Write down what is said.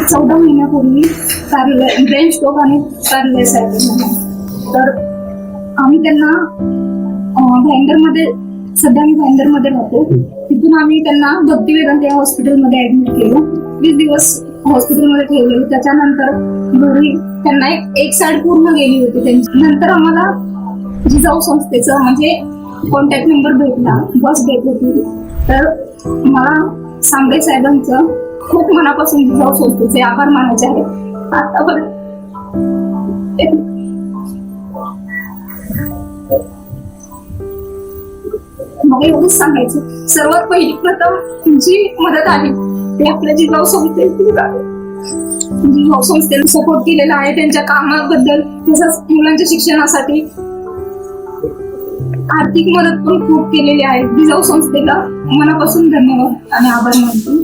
14 महिन्यापूर्वी कार्यालय brain stroke आणि पॅरालिसिस आहे. तर आम्ही त्यांना भाईंदरमध्ये, सध्या मी भाईंदरमध्ये राहतो, तिथून आम्ही त्यांना भक्ती वेदांत हॉस्पिटलमध्ये ऍडमिट केलं. 20 दिवस हॉस्पिटलमध्ये ठेवले. त्याच्यानंतर घरी त्यांना एक साईड पूर्ण गेली होती त्यांची. नंतर आम्हाला जिजाऊ संस्थेचं म्हणजे कॉन्टॅक्ट नंबर भेटला, बस भेट होती. तर मला सांबळे साहेबांचं खूप मनापासून जिजाऊ संस्थेचे आभार मानायचे आहे. आतापर्यंत मला एवढंच सांगायचं, सर्वात पहिली प्रथम जी मदत आली ते आपल्या जिजाऊ संस्थेतून झाली. जिजाऊ संस्थेने सपोर्ट केलेला आहे त्यांच्या कामाबद्दल, तसंच मुलांच्या शिक्षणासाठी आर्थिक मदत पण खूप केलेली आहे. जिजाऊ संस्थेला मनापासून धन्यवाद आणि आभार मानतो.